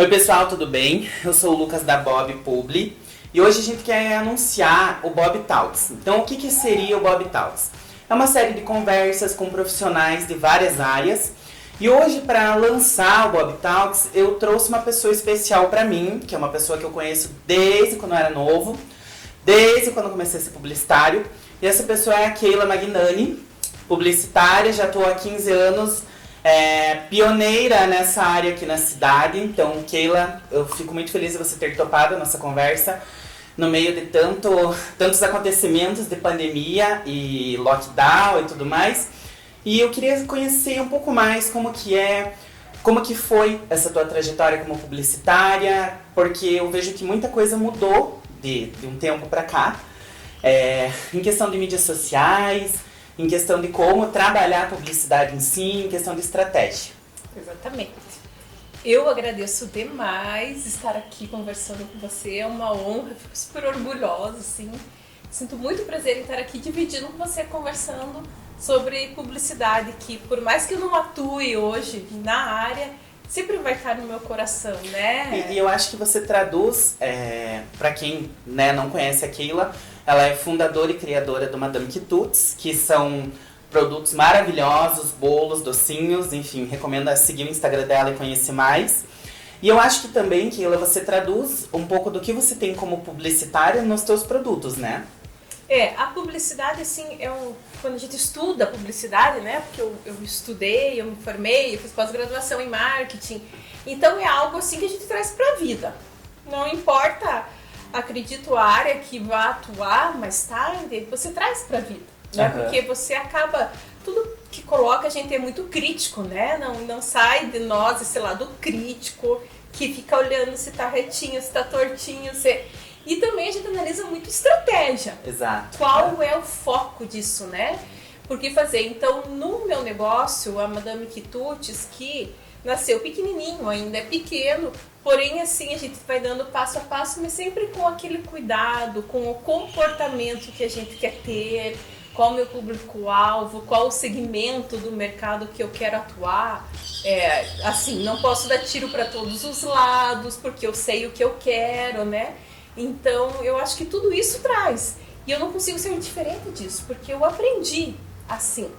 Oi pessoal, tudo bem? Eu sou o Lucas da Bob Publi e hoje a gente quer anunciar o Bob Talks. Então o que seria o Bob Talks? É uma série de conversas com profissionais de várias áreas e hoje para lançar o Bob Talks eu trouxe uma pessoa especial para mim, que é uma pessoa que eu conheço desde quando eu era novo, desde quando eu comecei a ser publicitário, e essa pessoa é a Keila Magnani, publicitária, já estou há 15 anos, pioneira nessa área aqui na cidade. Então, Keila, eu fico muito feliz de você ter topado a nossa conversa no meio de tantos acontecimentos de pandemia e lockdown e tudo mais. E eu queria conhecer um pouco mais como que foi essa tua trajetória como publicitária, porque eu vejo que muita coisa mudou de um tempo para cá, em questão de mídias sociais, em questão de como trabalhar a publicidade em si, em questão de estratégia. Exatamente. Eu agradeço demais estar aqui conversando com você, é uma honra, fico super orgulhosa, assim. Sinto muito prazer em estar aqui dividindo com você, conversando sobre publicidade, que por mais que eu não atue hoje na área, sempre vai estar no meu coração, né? E eu acho que você traduz, para quem não conhece a Keila, ela é fundadora e criadora do Madame Quitutes, que são produtos maravilhosos, bolos, docinhos, enfim, recomendo seguir o Instagram dela e conhecer mais. E eu acho que também, Keila, você traduz um pouco do que você tem como publicitária nos seus produtos, né? A publicidade, assim, quando a gente estuda publicidade, né? Porque eu estudei, eu me formei, eu fiz pós-graduação em marketing. Então é algo assim que a gente traz pra vida. Não importa, acredito, a área que vá atuar mais tarde, você traz pra vida. Né? Uhum. Porque você acaba, tudo que coloca a gente é muito crítico, né? Não sai de nós esse lado crítico, que fica olhando se tá retinho, se tá tortinho, E também a gente analisa muito estratégia. Exato. Qual é o foco disso, né? Porque fazer. Então, no meu negócio, a Madame Quitutes, que nasceu pequenininho, ainda é pequeno, porém, assim, a gente vai dando passo a passo, mas sempre com aquele cuidado, com o comportamento que a gente quer ter, qual o meu público-alvo, qual o segmento do mercado que eu quero atuar. Assim, não posso dar tiro para todos os lados, porque eu sei o que eu quero, né? Então, eu acho que tudo isso traz. E eu não consigo ser diferente disso, porque eu aprendi assim,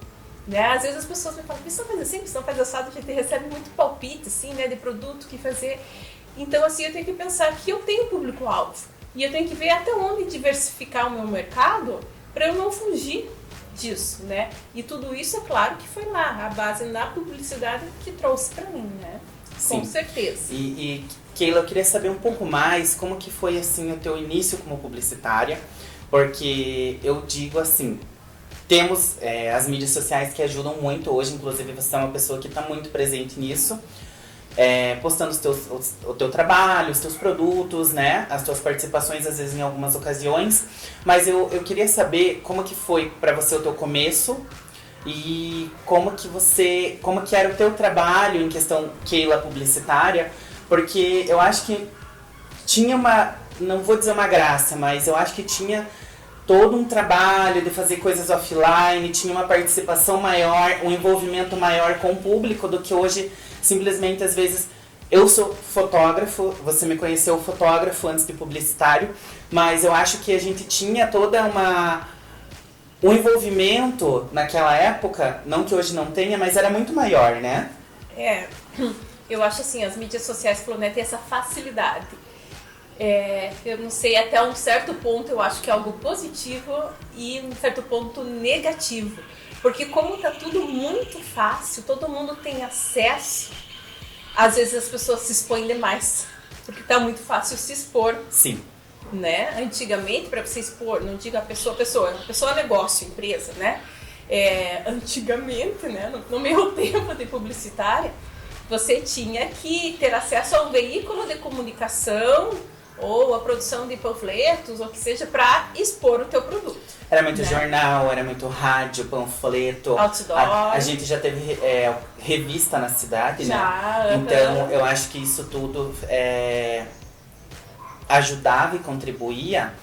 né? Às vezes as pessoas me falam, precisa fazer assim, precisa fazer assado, a gente recebe muito palpite, assim, né? De produto que fazer. Então, assim, eu tenho que pensar que eu tenho público-alvo. E eu tenho que ver até onde diversificar o meu mercado para eu não fugir disso, né? E tudo isso, é claro, que foi lá, a base na publicidade que trouxe para mim, né? Sim. Com certeza. E Keila, eu queria saber um pouco mais como que foi assim o teu início como publicitária, porque eu digo assim, temos as mídias sociais que ajudam muito hoje, inclusive você é uma pessoa que está muito presente nisso, postando o teu trabalho, os teus produtos, né, as tuas participações às vezes em algumas ocasiões, mas eu queria saber como que foi para você o teu começo e como que era o teu trabalho em questão Keila publicitária, porque eu acho que tinha não vou dizer uma graça, mas eu acho que tinha todo um trabalho de fazer coisas offline, tinha uma participação maior, um envolvimento maior com o público do que hoje, simplesmente às vezes. Eu sou fotógrafo, você me conheceu fotógrafo antes de publicitário, mas eu acho que a gente tinha toda um envolvimento naquela época, não que hoje não tenha, mas era muito maior, né? Eu acho assim, as mídias sociais têm essa facilidade. Eu não sei, até um certo ponto eu acho que é algo positivo e um certo ponto negativo. Porque como tá tudo muito fácil, todo mundo tem acesso, às vezes as pessoas se expõem demais. Porque tá muito fácil se expor. Sim. Né? Antigamente, para você expor, não diga a pessoa é negócio, empresa, né? Antigamente, né? No meu tempo de publicitária, você tinha que ter acesso a um veículo de comunicação ou a produção de panfletos, ou que seja, para expor o teu produto. Era muito jornal, era muito rádio, panfleto. Outdoor. A gente já teve revista na cidade, já, né? Então, eu acho que isso tudo ajudava e contribuía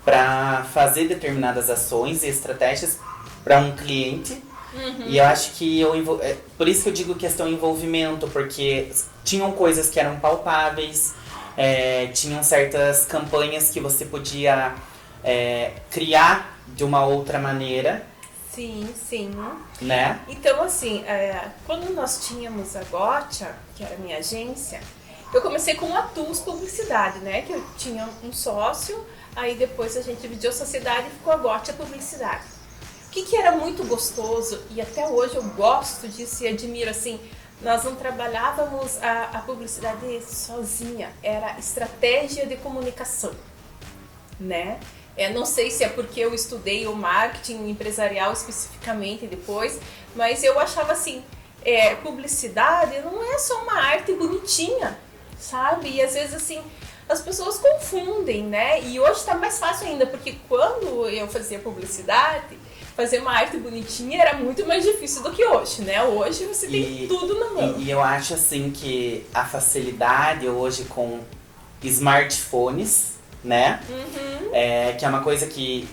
para fazer determinadas ações e estratégias para um cliente E eu acho que por isso que eu digo questão envolvimento, porque tinham coisas que eram palpáveis, tinham certas campanhas que você podia criar de uma outra maneira. Sim, sim. Né? Então, assim, quando nós tínhamos a Gotcha, que era a minha agência, eu comecei com a TUS Publicidade, né? Que eu tinha um sócio, aí depois a gente dividiu a sociedade e ficou a Gotcha Publicidade. O que era muito gostoso, e até hoje eu gosto disso e admiro, assim, nós não trabalhávamos a publicidade sozinha, era estratégia de comunicação, né? Não sei se é porque eu estudei o marketing empresarial especificamente depois, mas eu achava assim, publicidade não é só uma arte bonitinha, sabe? E às vezes assim, as pessoas confundem, né? E hoje está mais fácil ainda, porque quando eu fazia publicidade, fazer uma arte bonitinha era muito mais difícil do que hoje, né? Hoje você tem tudo na mão. E eu acho assim que a facilidade hoje com smartphones, né? Que é uma coisa que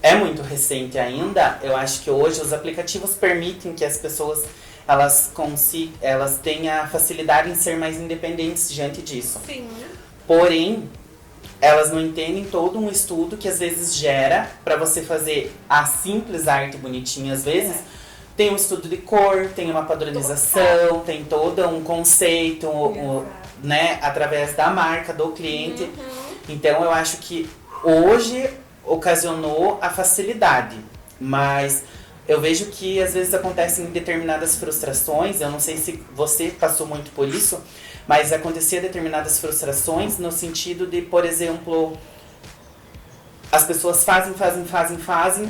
é muito recente ainda. Eu acho que hoje os aplicativos permitem que as pessoas elas tenham a facilidade em ser mais independentes diante disso. Sim. Porém, elas não entendem todo um estudo que às vezes gera para você fazer a simples arte bonitinha. Às vezes tem um estudo de cor, tem uma padronização, tem todo um conceito, né, através da marca, do cliente. Então eu acho que hoje ocasionou a facilidade, mas eu vejo que às vezes acontecem determinadas frustrações. Eu não sei se você passou muito por isso, mas acontecia determinadas frustrações no sentido de, por exemplo, as pessoas fazem,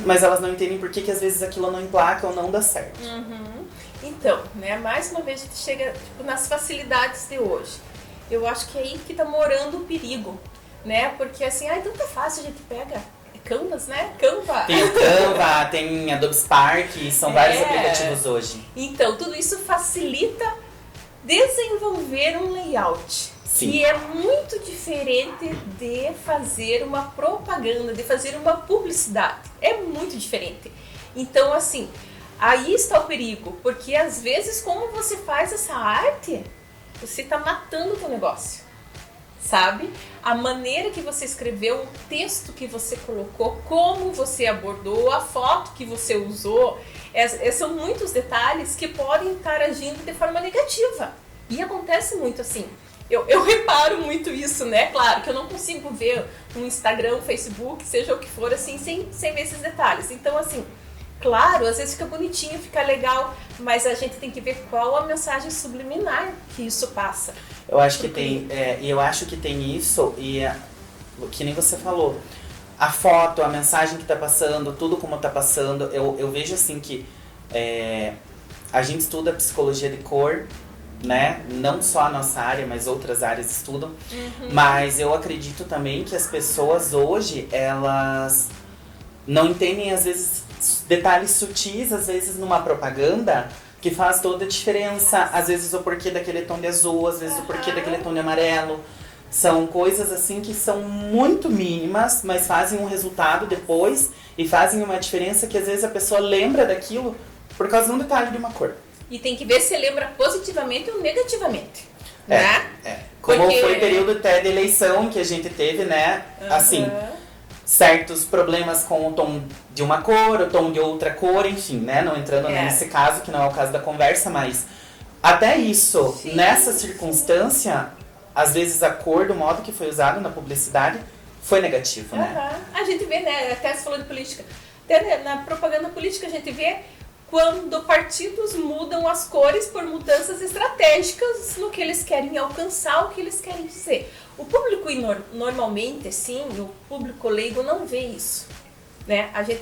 mas elas não entendem por que às vezes aquilo não emplaca ou não dá certo. Então, né, mais uma vez a gente chega nas facilidades de hoje. Eu acho que é aí que tá morando o perigo, né? Porque assim, é tão fácil, a gente pega Canvas, né? Canva. Tem o Canva, tem Adobe Spark, são vários aplicativos hoje. Então, tudo isso facilita desenvolver um layout. Sim. Que é muito diferente de fazer uma propaganda, de fazer uma publicidade. É muito diferente. Então, assim, aí está o perigo. Porque às vezes, como você faz essa arte, você está matando o teu negócio. Sabe? A maneira que você escreveu, o texto que você colocou, como você abordou, a foto que você usou, são muitos detalhes que podem estar agindo de forma negativa. E acontece muito assim. Eu reparo muito isso, né? Claro que eu não consigo ver um Instagram, um Facebook, seja o que for, assim, sem ver esses detalhes. Então, assim, claro, às vezes fica bonitinho, fica legal, mas a gente tem que ver qual a mensagem subliminar que isso passa. Eu acho que tem isso, e que nem você falou, a foto, a mensagem que tá passando, tudo como tá passando, eu vejo assim que a gente estuda psicologia de cor, né? Não só a nossa área, mas outras áreas estudam. Mas eu acredito também que as pessoas hoje, elas não entendem às vezes detalhes sutis, às vezes numa propaganda, que faz toda a diferença. Às vezes o porquê daquele tom de azul, às vezes o porquê daquele tom de amarelo. São coisas assim que são muito mínimas, mas fazem um resultado depois e fazem uma diferença que às vezes a pessoa lembra daquilo por causa de um detalhe de uma cor. E tem que ver se lembra positivamente ou negativamente, né? Como foi o período até de eleição que a gente teve, né? Assim, certos problemas com o tom de uma cor, o tom de outra cor, enfim, né? Não entrando nesse caso, que não é o caso da conversa, mas até isso, nessa circunstância, às vezes a cor do modo que foi usado na publicidade foi negativo, né? A gente vê, né? Até você falou de política. Até na propaganda política a gente vê quando partidos mudam as cores por mudanças estratégicas no que eles querem alcançar, o que eles querem dizer. O público, normalmente, assim, o público leigo não vê isso, né? A gente,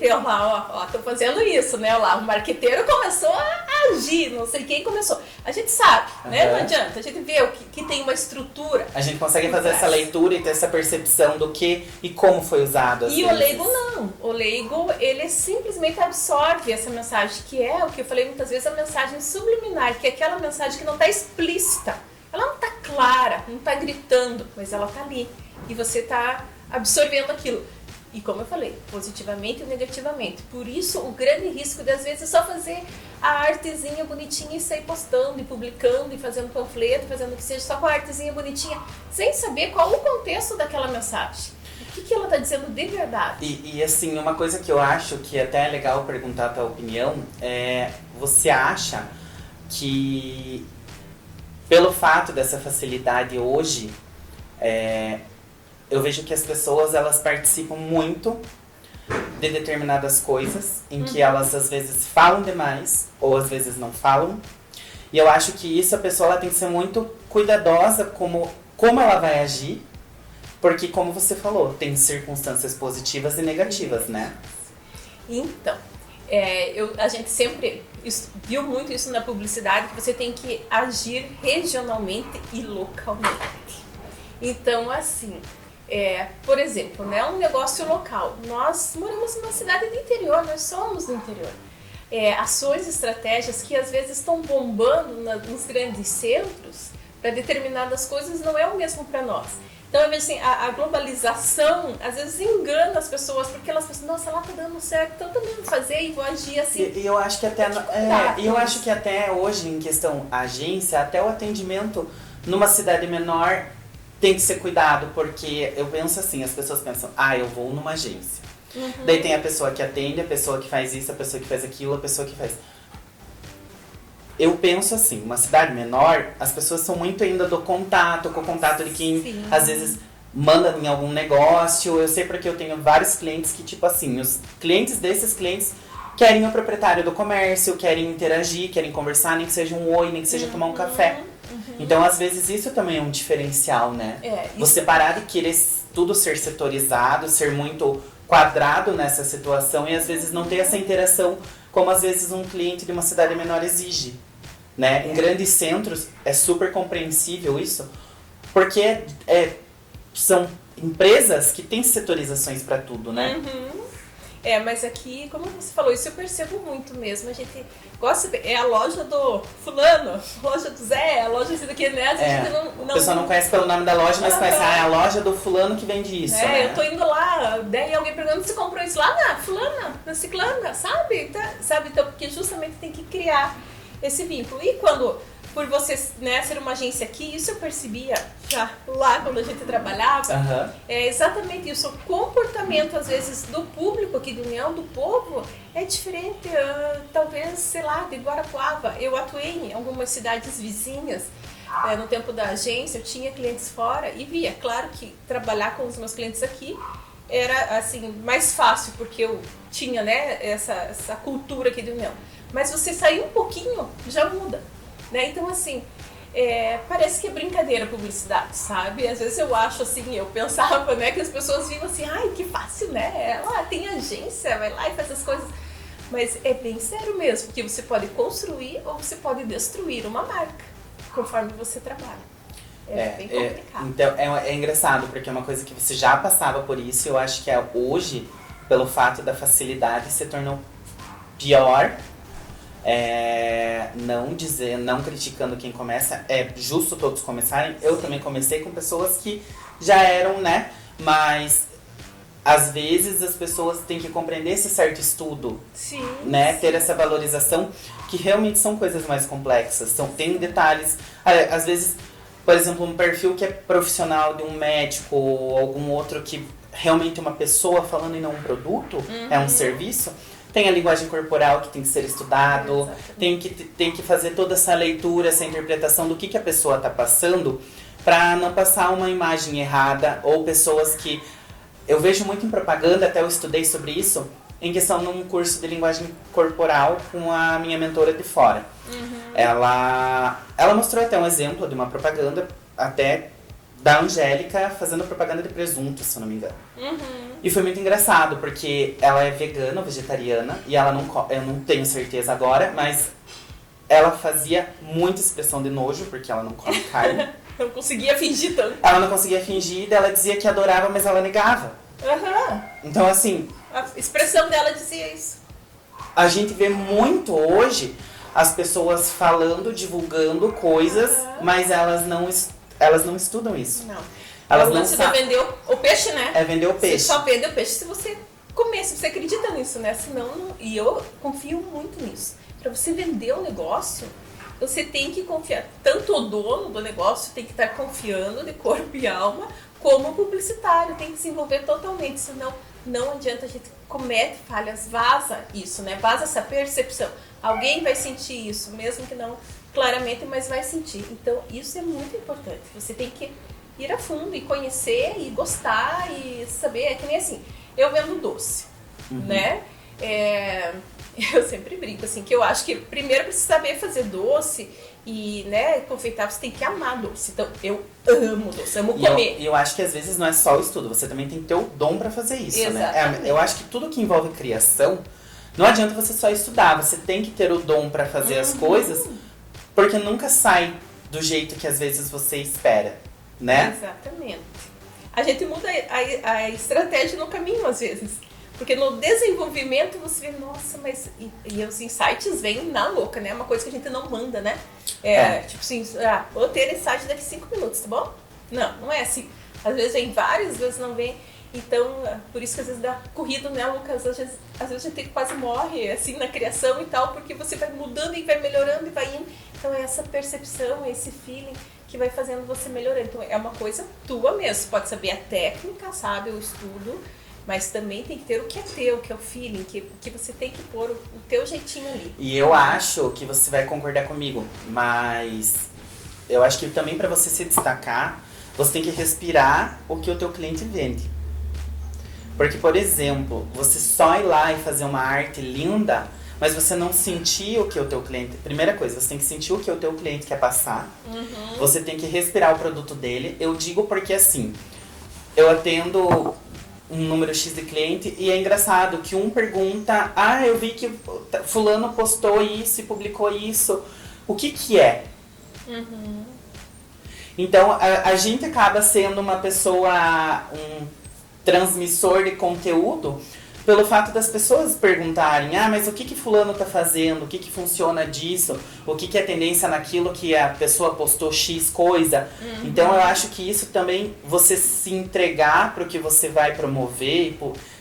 tô fazendo isso, né? Olha lá, o marqueteiro começou a agir, não sei quem começou. A gente sabe, né? Não adianta, a gente vê o que tem uma estrutura. A gente consegue fazer essa leitura e ter essa percepção do que e como foi usado. E o leigo não. O leigo, ele simplesmente absorve essa mensagem, que é o que eu falei muitas vezes, a mensagem subliminar, que é aquela mensagem que não está explícita. Ela não está clara, não está gritando, mas ela está ali. E você está absorvendo aquilo. E como eu falei, positivamente e negativamente. Por isso, o grande risco de, às vezes, é só fazer a artezinha bonitinha e sair postando e publicando e fazendo panfleto, fazendo o que seja, só com a artezinha bonitinha, sem saber qual o contexto daquela mensagem. O que ela está dizendo de verdade. E assim, uma coisa que eu acho que até é legal perguntar a tua opinião é: você acha que, pelo fato dessa facilidade hoje, eu vejo que as pessoas, elas participam muito de determinadas coisas, em que elas às vezes falam demais, ou às vezes não falam. E eu acho que isso, a pessoa ela tem que ser muito cuidadosa como ela vai agir, porque, como você falou, tem circunstâncias positivas e negativas, né? Então, a gente sempre viu muito isso na publicidade, que você tem que agir regionalmente e localmente. Então, assim, por exemplo, né, um negócio local. Nós moramos numa cidade do interior, nós somos do interior. Ações, estratégias que às vezes estão bombando nos grandes centros para determinadas coisas não é o mesmo para nós. Então, eu vejo assim, a globalização às vezes engana as pessoas, porque elas pensam, nossa, lá tá dando certo, então eu também vou fazer e vou agir assim. E eu acho que até hoje, em questão agência, até o atendimento numa cidade menor tem que ser cuidado, porque eu penso assim, as pessoas pensam, eu vou numa agência. Daí tem a pessoa que atende, a pessoa que faz isso, a pessoa que faz aquilo, a pessoa que faz... Eu penso assim, uma cidade menor, as pessoas são muito ainda do contato, com o contato de quem, às vezes, manda em algum negócio. Eu sei porque eu tenho vários clientes que, tipo assim, os clientes desses clientes querem o proprietário do comércio, querem interagir, querem conversar, nem que seja um oi, nem que seja tomar um café. Então, às vezes, isso também é um diferencial, né? Você parar de querer tudo ser setorizado, ser muito quadrado nessa situação e, às vezes, não ter essa interação como, às vezes, um cliente de uma cidade menor exige. Né? Em grandes centros é super compreensível isso, porque são empresas que têm setorizações para tudo, né? Mas aqui, como você falou, isso eu percebo muito mesmo. A gente gosta, a loja do fulano, a loja do Zé, a loja daqui, né? A gente não... A pessoa não conhece pelo nome da loja, mas conhece a loja do fulano que vende isso, né? Eu tô indo lá, daí alguém pergunta se comprou isso lá na fulana, na ciclana, sabe? Então, porque justamente tem que criar esse vínculo. E quando, por você, né, ser uma agência aqui, isso eu percebia já lá quando a gente trabalhava, é exatamente isso. O comportamento, às vezes, do público aqui de União, do povo, é diferente, talvez, sei lá, de Guarapuava. Eu atuei em algumas cidades vizinhas, no tempo da agência, eu tinha clientes fora e via, claro que trabalhar com os meus clientes aqui era, assim, mais fácil, porque eu tinha, né, essa cultura aqui de União. Mas você sair um pouquinho, já muda, né? Então, assim, parece que é brincadeira a publicidade, sabe? Às vezes eu acho, assim, eu pensava, né, que as pessoas viam assim, ai, que fácil, né? Ela tem agência, vai lá e faz as coisas. Mas é bem sério mesmo, porque você pode construir ou você pode destruir uma marca, conforme você trabalha. Bem complicado. Então, é engraçado, porque é uma coisa que você já passava por isso, e eu acho que hoje, pelo fato da facilidade, se tornou pior. Não criticando quem começa, é justo todos começarem. Eu também comecei com pessoas que já eram, né? Mas às vezes as pessoas têm que compreender esse certo estudo, né? Ter essa valorização, que realmente são coisas mais complexas. Tem detalhes, às vezes, por exemplo, um perfil que é profissional de um médico ou algum outro que realmente é uma pessoa falando e não um produto, é um serviço. Tem a linguagem corporal que tem que ser estudado, tem que fazer toda essa leitura, essa interpretação do que a pessoa está passando, para não passar uma imagem errada, ou pessoas que... Eu vejo muito em propaganda, até eu estudei sobre isso, em questão num curso de linguagem corporal com a minha mentora de fora. Ela mostrou até um exemplo de uma propaganda, até da Angélica fazendo propaganda de presunto, se eu não me engano. E foi muito engraçado, porque ela é vegana, vegetariana, e ela eu não tenho certeza agora, mas ela fazia muita expressão de nojo, porque ela não come carne. Não conseguia fingir tanto. Ela não conseguia fingir, ela dizia que adorava, mas ela negava. Então, assim... A expressão dela dizia isso. A gente vê muito hoje as pessoas falando, divulgando coisas, mas elas não estudam isso. Não. Elas o não lance de sabem. vender o peixe, né? É vender o peixe. Você só vende o peixe se você comer, se você acredita nisso, né? Senão, não... E eu confio muito nisso. Para você vender o negócio, você tem que confiar. Tanto o dono do negócio tem que estar confiando de corpo e alma, como o publicitário tem que se envolver totalmente. Senão, não adianta, a gente comete falhas, vaza isso, né? Vaza essa percepção. Alguém vai sentir isso, mesmo que não claramente, mas vai sentir. Então, isso é muito importante. Você tem que ir a fundo e conhecer e gostar e saber. É que nem assim, eu vendo doce, né? Eu sempre brinco, assim, que eu acho que primeiro precisa saber fazer doce e, né, confeitar, você tem que amar doce. Então, eu amo doce, amo comer. E eu acho que às vezes não é só o estudo, você também tem que ter o dom pra fazer isso, Exatamente. né? Eu acho que tudo que envolve criação, não adianta você só estudar, você tem que ter o dom pra fazer as coisas, porque nunca sai do jeito que às vezes você espera, né? Exatamente. A gente muda a estratégia no caminho, às vezes. Porque no desenvolvimento você vê, nossa, mas... E os insights vêm na louca, né? Uma coisa que a gente não manda, né? Tipo assim, vou ter insight daqui 5 minutos, tá bom? Não é assim. Às vezes vem várias, às vezes não vem. Então, por isso que às vezes dá corrido, né, Lucas? Às vezes a gente quase morre, assim, na criação e tal, porque você vai mudando e vai melhorando e vai indo. Então, é essa percepção, esse feeling que vai fazendo você melhorar. Então, é uma coisa tua mesmo. Você pode saber a técnica, sabe, o estudo, mas também tem que ter o que é teu, que é o feeling, que você tem que pôr o teu jeitinho ali. E eu acho que você vai concordar comigo, mas eu acho que também para você se destacar, você tem que respirar o que o teu cliente vende. Porque, por exemplo, você só ir lá e fazer uma arte linda, mas você não sentir o que o teu cliente... Primeira coisa, você tem que sentir o que o teu cliente quer passar. Você tem que respirar o produto dele. Eu digo porque, assim, eu atendo um número X de cliente e é engraçado que um pergunta, eu vi que fulano postou isso e publicou isso, o que que é? Então a gente acaba sendo uma pessoa, um transmissor de conteúdo pelo fato das pessoas perguntarem, mas o que que fulano tá fazendo, o que que funciona disso, o que que é tendência naquilo que a pessoa postou X coisa. Então eu acho que isso também, você se entregar para o que você vai promover,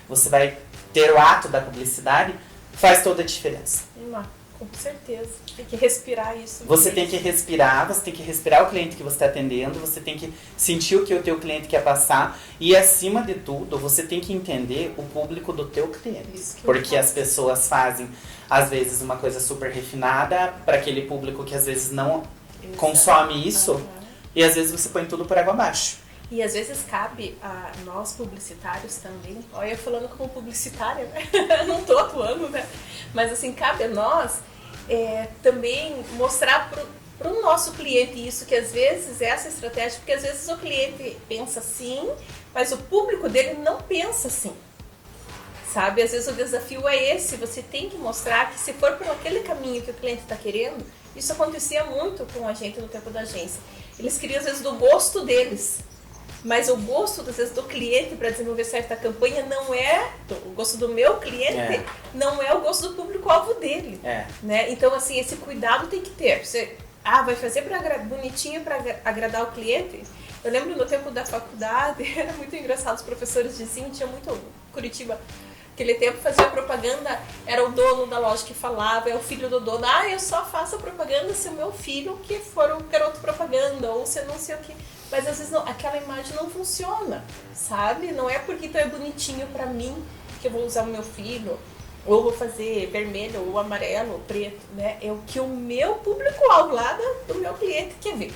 você vai ter o ato da publicidade, faz toda a diferença. Com certeza. Tem que respirar isso. Você tem que respirar o cliente que você está atendendo, você tem que sentir o que o teu cliente quer passar e, acima de tudo, você tem que entender o público do teu cliente. Porque as pessoas fazem, às vezes, uma coisa super refinada para aquele público que, às vezes, não consome isso e, às vezes, você põe tudo por água abaixo. E às vezes cabe a nós publicitários também, olha eu falando como publicitária, né? Não tô atuando, né? Mas assim, cabe a nós também mostrar pro nosso cliente isso, que às vezes é essa estratégia, porque às vezes o cliente pensa assim, mas o público dele não pensa assim. Sabe? Às vezes o desafio é esse, você tem que mostrar que se for por aquele caminho que o cliente está querendo, isso acontecia muito com a gente no tempo da agência. Eles queriam às vezes do gosto deles. Mas o gosto, às vezes, do cliente para desenvolver certa campanha não é... O gosto do meu cliente não é o gosto do público-alvo dele. Né? Então, assim, esse cuidado tem que ter. Você vai fazer bonitinho para agradar o cliente? Eu lembro no tempo da faculdade, era muito engraçado, os professores diziam, tinha muito Curitiba... Aquele tempo fazia propaganda, era o dono da loja que falava, é o filho do dono. Eu só faço a propaganda se o meu filho que for o garoto propaganda, ou se eu não sei o que. Mas às vezes não, aquela imagem não funciona, sabe? Não é porque então é bonitinho pra mim que eu vou usar o meu filho, ou vou fazer vermelho, ou amarelo, ou preto, né? É o que o meu público-alvo lá do meu cliente quer ver.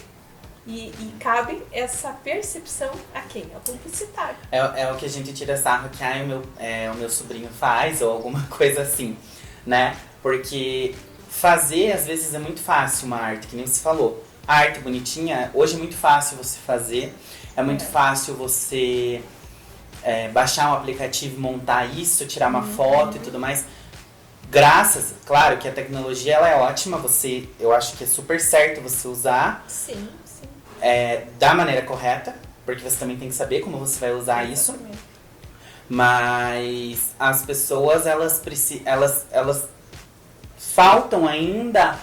E cabe essa percepção a quem? Ao publicitário. É o que a gente tira sarro que o meu sobrinho faz, ou alguma coisa assim, né? Porque fazer, às vezes, é muito fácil uma arte, que nem você falou. A arte bonitinha, hoje é muito fácil você fazer, é muito fácil você baixar um aplicativo, montar isso, tirar uma foto e tudo mais. Claro que a tecnologia ela é ótima, eu acho que é super certo você usar. Sim. Da maneira correta, porque você também tem que saber como você vai usar isso. Mas as pessoas, elas faltam ainda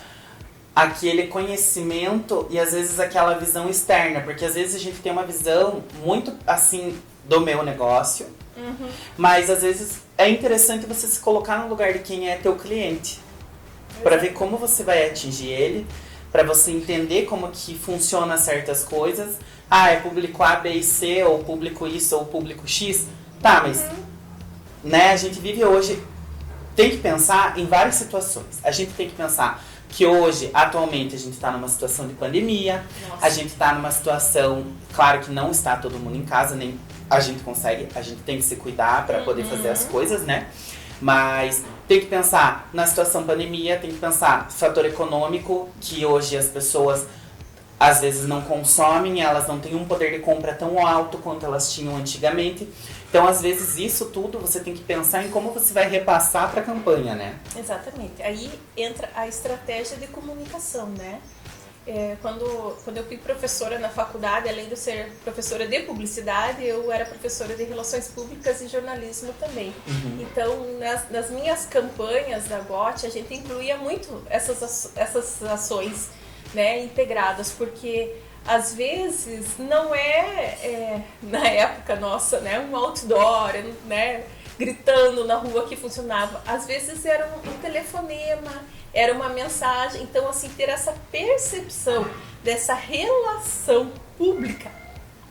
aquele conhecimento e às vezes aquela visão externa, porque às vezes a gente tem uma visão muito assim do meu negócio, mas às vezes é interessante você se colocar no lugar de quem é teu cliente, para ver como você vai atingir ele, para você entender como que funciona certas coisas. Ah, é público A, B e C, ou público isso, ou público X. Tá, mas né, a gente vive hoje, tem que pensar em várias situações. A gente tem que pensar que hoje, atualmente, a gente está numa situação de pandemia. Nossa. A gente está numa situação, claro que não está todo mundo em casa, nem a gente consegue, a gente tem que se cuidar para poder fazer as coisas, né? Mas tem que pensar na situação pandemia, tem que pensar no fator econômico, que hoje as pessoas às vezes não consomem, elas não têm um poder de compra tão alto quanto elas tinham antigamente. Então, às vezes, isso tudo você tem que pensar em como você vai repassar para a campanha, né? Exatamente. Aí entra a estratégia de comunicação, né? Quando eu fui professora na faculdade, além de eu ser professora de publicidade, eu era professora de relações públicas e jornalismo também. Então, nas minhas campanhas da GOT, a gente incluía muito essas ações, né, integradas, porque às vezes não na época nossa, né, um outdoor, né, gritando na rua que funcionava. Às vezes era um telefonema, era uma mensagem. Então, assim, ter essa percepção dessa relação pública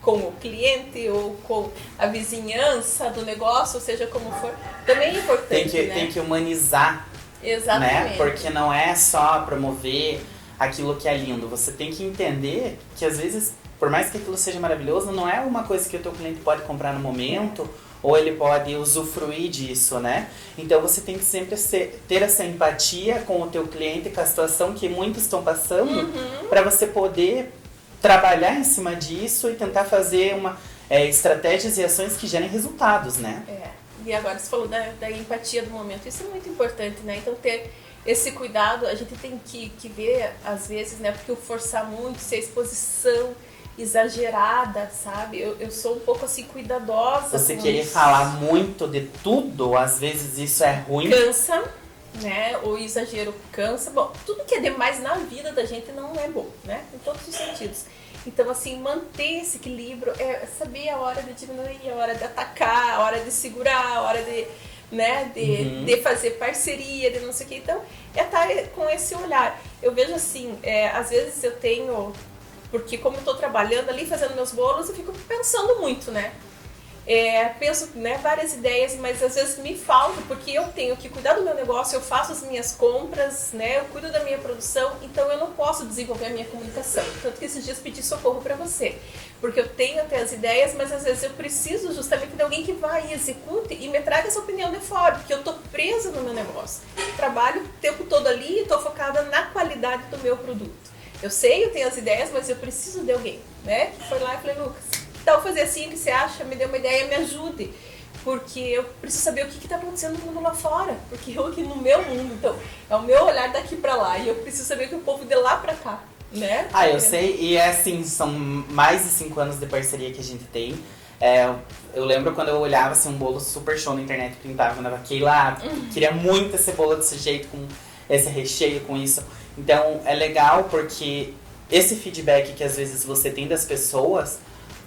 com o cliente ou com a vizinhança do negócio, seja como for, também é importante, né? Tem que humanizar. Exatamente. Né? Porque não é só promover aquilo que é lindo. Você tem que entender que, às vezes, por mais que aquilo seja maravilhoso, não é uma coisa que o teu cliente pode comprar no momento, ou ele pode usufruir disso, né? Então, você tem que sempre ter essa empatia com o teu cliente, com a situação que muitos estão passando, para você poder trabalhar em cima disso e tentar fazer estratégias e ações que gerem resultados, né? E agora você falou da empatia do momento. Isso é muito importante, né? Então, ter esse cuidado, a gente tem que ver, às vezes, né? Porque o forçar muito, ser exposição exagerada, sabe? Eu sou um pouco assim cuidadosa. Você querer falar muito de tudo, às vezes isso é ruim. Cansa, né? O exagero cansa. Bom, tudo que é demais na vida da gente não é bom, né? Em todos os sentidos. Então, assim, manter esse equilíbrio, saber a hora de diminuir, a hora de atacar, a hora de segurar, a hora de, né, de fazer parceria, de não sei o que. Então, estar com esse olhar. Eu vejo assim, às vezes eu tenho... Porque como eu estou trabalhando ali, fazendo meus bolos, eu fico pensando muito, né? Penso, né, várias ideias, mas às vezes me falta, porque eu tenho que cuidar do meu negócio, eu faço as minhas compras, né? Eu cuido da minha produção, então eu não posso desenvolver a minha comunicação. Tanto que esses dias pedi socorro para você. Porque eu tenho até as ideias, mas às vezes eu preciso justamente de alguém que vá e execute e me traga essa opinião de fora, porque eu estou presa no meu negócio. Trabalho o tempo todo ali e estou focada na qualidade do meu produto. Eu sei, eu tenho as ideias, mas eu preciso de alguém, né? Que foi lá e falei, Lucas, então fazer assim, o que você acha? Me dê uma ideia, me ajude. Porque eu preciso saber o que está acontecendo no mundo lá fora. Porque eu aqui no meu mundo, então, é o meu olhar daqui para lá. E eu preciso saber o que o povo de lá para cá, né? Eu sei, e assim, são mais de 5 anos de parceria que a gente tem. Eu lembro quando eu olhava assim, um bolo super show na internet, pintava, mandava lá, queria muito esse bolo desse jeito, com esse recheio, com isso. Então, é legal porque esse feedback que às vezes você tem das pessoas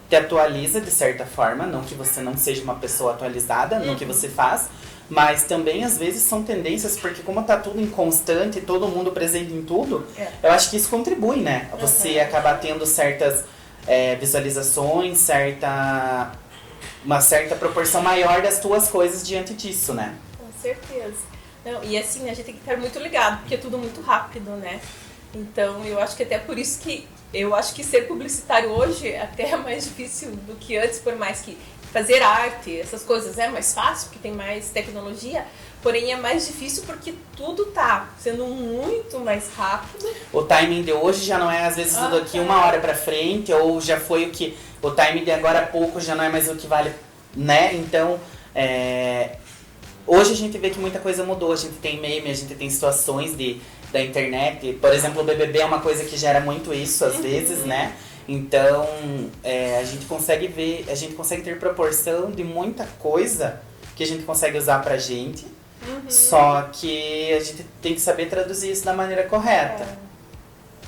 te atualiza de certa forma, não que você não seja uma pessoa atualizada no que você faz, mas também às vezes são tendências, porque como tá tudo em constante, todo mundo presente em tudo, eu acho que isso contribui, né? Você acabar tendo certas visualizações, uma certa proporção maior das tuas coisas diante disso, né? Com certeza. Não, e assim, a gente tem que estar muito ligado, porque é tudo muito rápido, né? Então, eu acho que até por isso que eu acho que ser publicitário hoje até é mais difícil do que antes, por mais que fazer arte, essas coisas é mais fácil, porque tem mais tecnologia, porém é mais difícil porque tudo tá sendo muito mais rápido. O timing de hoje já não é, às vezes, tudo aqui 1 hora pra frente, ou já foi o que... O timing de agora a pouco já não é mais o que vale, né? Então, hoje a gente vê que muita coisa mudou, a gente tem meme, a gente tem situações da internet. Por exemplo, o BBB é uma coisa que gera muito isso às vezes, né? Então, a gente consegue ver, a gente consegue ter proporção de muita coisa que a gente consegue usar pra gente, só que a gente tem que saber traduzir isso da maneira correta.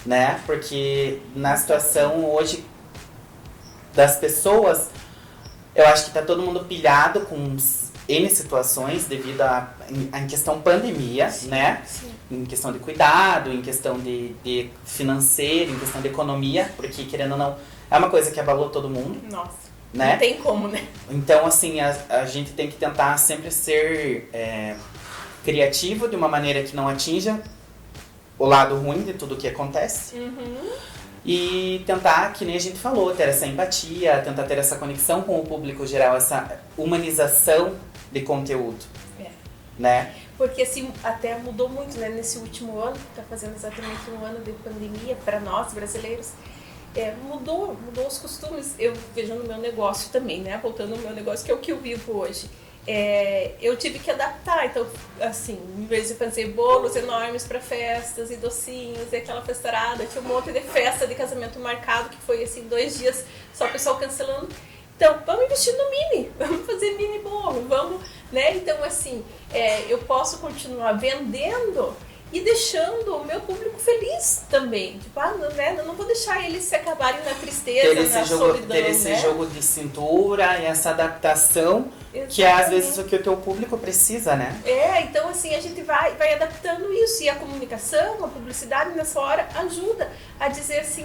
né? Porque na situação hoje das pessoas, eu acho que tá todo mundo pilhado com N situações devido em questão pandemia, né? Sim. Em questão de cuidado, em questão de financeiro, em questão de economia, porque querendo ou não, é uma coisa que abalou todo mundo, Nossa, né? não tem como, né? Então, assim, a gente tem que tentar sempre ser criativo de uma maneira que não atinja o lado ruim de tudo que acontece. E tentar, que nem a gente falou, ter essa empatia, tentar ter essa conexão com o público geral, essa humanização de conteúdo, né? Porque assim, até mudou muito, né? Nesse último ano, que tá fazendo exatamente um ano de pandemia para nós brasileiros, mudou os costumes. Eu vejo no meu negócio também, né? Voltando ao meu negócio, que é o que eu vivo hoje. Eu tive que adaptar, então, assim, em vez de fazer bolos enormes para festas e docinhos e aquela festarada, tinha um monte de festa de casamento marcado, que foi assim, 2 dias, só o pessoal cancelando. Então, vamos investir no mini, vamos fazer mini bolo, vamos, né? Então, assim, eu posso continuar vendendo e deixando o meu público feliz também. Tipo, eu não vou deixar eles se acabarem na tristeza, na solidão, ter esse jogo de cintura e essa adaptação, Exatamente. que é às vezes o que o teu público precisa, né? Então assim, a gente vai adaptando isso. E a comunicação, a publicidade nessa hora ajuda a dizer assim,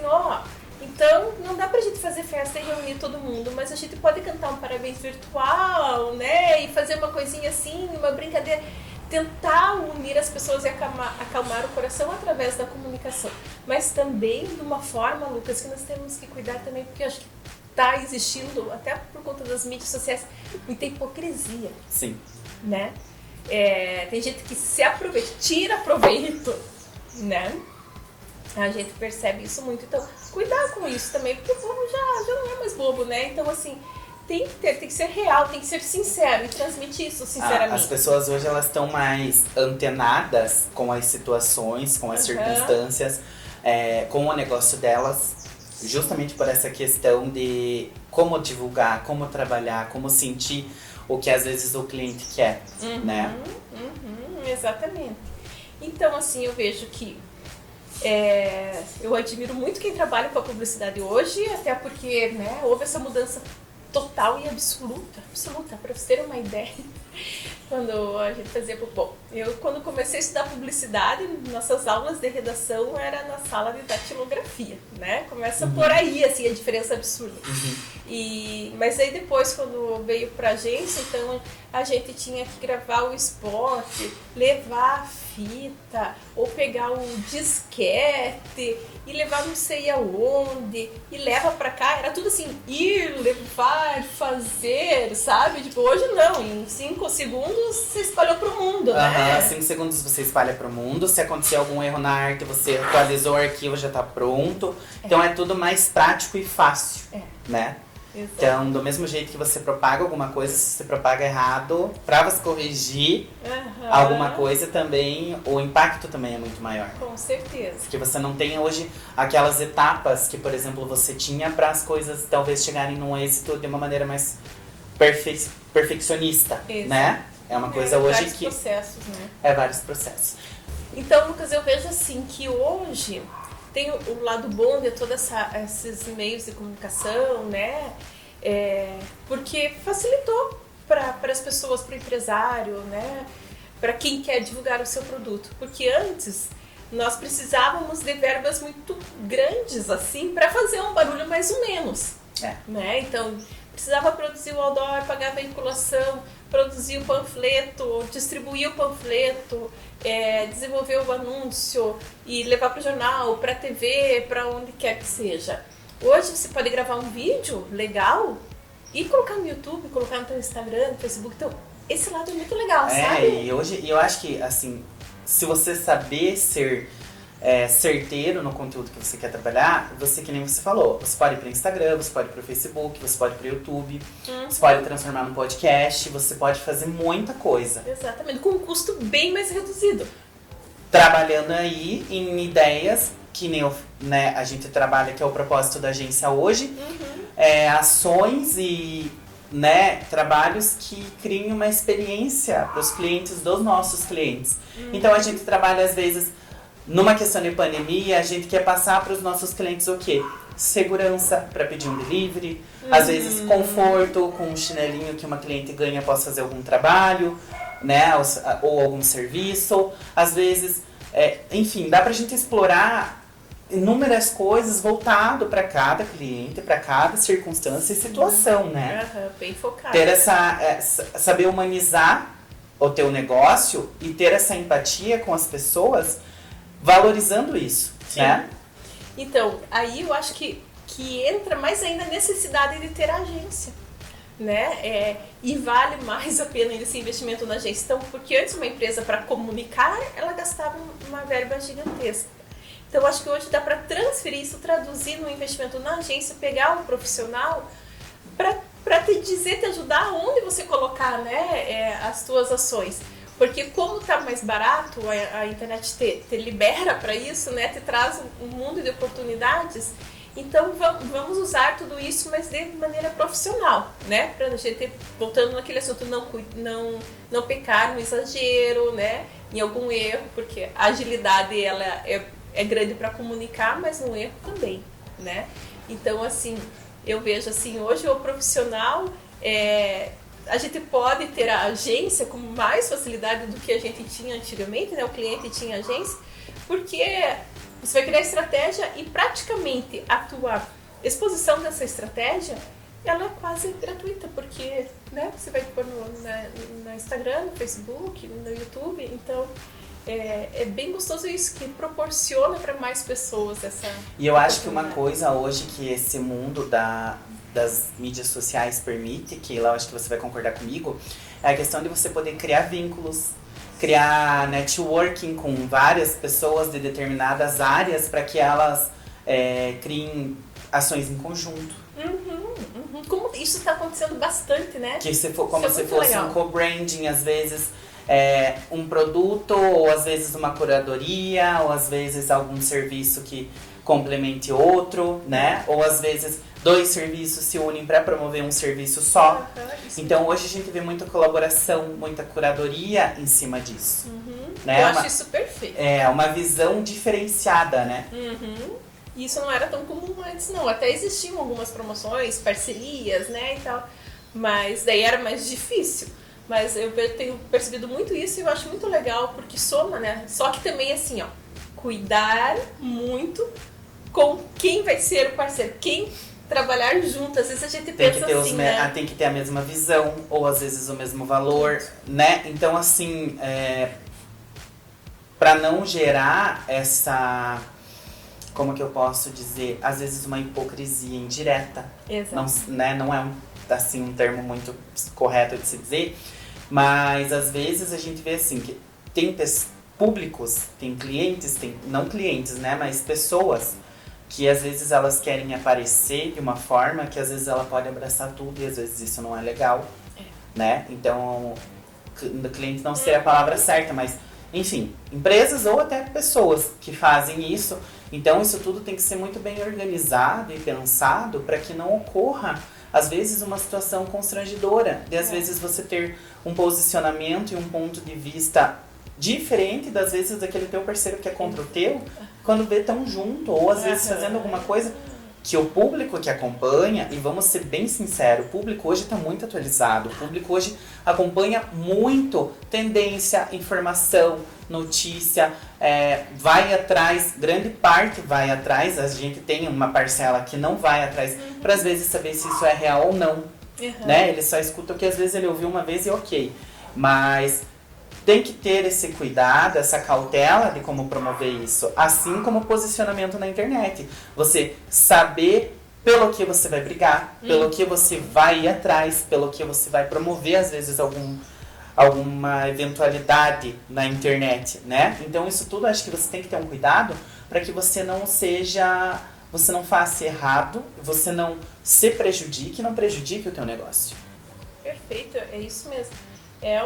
então não dá pra gente fazer festa e reunir todo mundo, mas a gente pode cantar um parabéns virtual, né? E fazer uma coisinha assim, uma brincadeira. Tentar unir as pessoas e acalmar o coração através da comunicação. Mas também de uma forma, Lucas, que nós temos que cuidar também, porque eu acho que está existindo, até por conta das mídias sociais, muita hipocrisia. Sim. Né? Tem gente que se aproveita, tira proveito, né? A gente percebe isso muito. Então, cuidar com isso também, porque o povo já não é mais bobo, né? Então, assim, tem que ser real, tem que ser sincero e transmitir isso sinceramente. As pessoas hoje elas estão mais antenadas com as situações, com as circunstâncias, com o negócio delas, justamente por essa questão de como divulgar, como trabalhar, como sentir o que às vezes o cliente quer, né? Exatamente. Então, assim, eu vejo que eu admiro muito quem trabalha com a publicidade hoje, até porque, né, houve essa mudança total e absoluta, para vocês terem uma ideia. Quando a gente fazia quando comecei a estudar publicidade, nossas aulas de redação era na sala de datilografia, né? Começa por aí, assim, a diferença absurda. Mas aí depois, quando veio pra agência, então a gente tinha que gravar o spot, levar a fita, ou pegar o disquete e levar não sei aonde, e leva pra cá, era tudo assim, ir, levar, fazer, sabe? Tipo, hoje não, em 5 segundos você espalhou pro mundo, né? 5 segundos você espalha pro mundo, se acontecer algum erro na arte, você atualizou o arquivo, já tá pronto. Então é tudo mais prático e fácil, né? Exato. Então, do mesmo jeito que você propaga alguma coisa, se você propaga errado, pra você corrigir alguma coisa também, o impacto também é muito maior. Com certeza. Porque você não tem hoje aquelas etapas que, por exemplo, você tinha para as coisas talvez chegarem num êxito de uma maneira mais perfeccionista, né? É uma coisa hoje vários processos, né? Vários processos. Então, Lucas, eu vejo assim que hoje tem o lado bom de todos esses meios de comunicação, né? Porque facilitou para as pessoas, para o empresário, né? Para quem quer divulgar o seu produto. Porque antes nós precisávamos de verbas muito grandes assim para fazer um barulho mais ou menos, né? Então precisava produzir o outdoor, pagar a veiculação, produzir o panfleto, distribuir o panfleto, desenvolver o anúncio e levar para o jornal, para a TV, para onde quer que seja. Hoje você pode gravar um vídeo legal e colocar no YouTube, colocar no teu Instagram, no Facebook. Então, esse lado é muito legal, sabe? E hoje eu acho que, assim, se você saber ser certeiro no conteúdo que você quer trabalhar, você, que nem você falou, você pode ir para o Instagram, você pode ir para o Facebook, você pode ir para o YouTube, você pode transformar num podcast, você pode fazer muita coisa. Exatamente, com um custo bem mais reduzido. Trabalhando aí em ideias, que nem a gente trabalha, que é o propósito da agência hoje, ações e trabalhos que criem uma experiência para os clientes dos nossos clientes. Então a gente trabalha às vezes numa questão de pandemia, a gente quer passar para os nossos clientes o quê? Segurança para pedir um delivery, às vezes conforto com um chinelinho que uma cliente ganha após fazer algum trabalho, né, ou algum serviço, às vezes, enfim, dá pra gente explorar inúmeras coisas voltado para cada cliente, para cada circunstância e situação, né? Bem focado. Ter saber humanizar o teu negócio e ter essa empatia com as pessoas, valorizando isso, né? Então, aí eu acho que entra mais ainda a necessidade de ter agência, né? E vale mais a pena esse investimento na agência. Então, porque antes uma empresa, para comunicar, ela gastava uma verba gigantesca. Então, acho que hoje dá para transferir isso, traduzir no investimento na agência, pegar um profissional para te ajudar onde você colocar, né, as tuas ações. Porque como está mais barato, a internet te libera para isso, né, te traz um mundo de oportunidades. Então vamos usar tudo isso, mas de maneira profissional, né? Para a gente, voltando naquele assunto, não pecar no exagero, né? Em algum erro, porque a agilidade ela é grande para comunicar, mas no erro também, né? Então, assim, eu vejo assim, hoje o profissional, a gente pode ter a agência com mais facilidade do que a gente tinha antigamente, né? O cliente tinha agência, porque você vai criar estratégia e praticamente a tua exposição dessa estratégia, ela é quase gratuita, porque, né, você vai pôr no Instagram, no Facebook, no YouTube, então é bem gostoso isso, que proporciona para mais pessoas essa... E eu acho que uma coisa hoje que esse mundo das mídias sociais permite, que eu acho que você vai concordar comigo, é a questão de você poder criar vínculos, criar networking com várias pessoas de determinadas áreas para que elas criem ações em conjunto. Como isso está acontecendo bastante, né? Que como se fosse legal. Um co-branding, às vezes um produto, ou às vezes uma curadoria, ou às vezes algum serviço que complemente outro, né? Ou às vezes 2 serviços se unem para promover um serviço só. Então hoje a gente vê muita colaboração, muita curadoria em cima disso. Né? Eu acho isso perfeito. Uma visão diferenciada, né? E isso não era tão comum antes, não. Até existiam algumas promoções, parcerias, né, e tal. Mas daí era mais difícil. Mas eu tenho percebido muito isso e eu acho muito legal, porque soma, né? Só que também, assim, ó, cuidar muito com quem vai ser o parceiro, quem trabalhar junto. Às vezes a gente pensa assim, né? Tem que ter a mesma visão, ou às vezes o mesmo valor, né? Então, assim, para não gerar essa... Como que eu posso dizer? Às vezes uma hipocrisia indireta. Exato. Não é assim, um termo muito correto de se dizer, mas às vezes a gente vê assim, que tem públicos, tem clientes, não clientes, né? Mas pessoas que às vezes elas querem aparecer de uma forma que às vezes ela pode abraçar tudo e às vezes isso não é legal, né? Então, o cliente não seria a palavra certa, mas enfim, empresas ou até pessoas que fazem isso. Então isso tudo tem que ser muito bem organizado e pensado para que não ocorra, às vezes, uma situação constrangedora. De às vezes você ter um posicionamento e um ponto de vista diferente das vezes daquele teu parceiro que é contra o teu, quando vê tão junto, ou às vezes fazendo alguma coisa que o público que acompanha, e vamos ser bem sinceros, o público hoje está muito atualizado, o público hoje acompanha muito tendência, informação, notícia, vai atrás, grande parte vai atrás, a gente tem uma parcela que não vai atrás, para às vezes saber se isso é real ou não, né? Ele só escuta o que às vezes ele ouviu uma vez e ok, mas tem que ter esse cuidado, essa cautela de como promover isso, assim como o posicionamento na internet. Você saber pelo que você vai brigar, pelo que você vai ir atrás, pelo que você vai promover, às vezes, alguma eventualidade na internet, né? Então, isso tudo acho que você tem que ter um cuidado para que você não faça errado, você não se prejudique, não prejudique o teu negócio. Perfeito, é isso mesmo.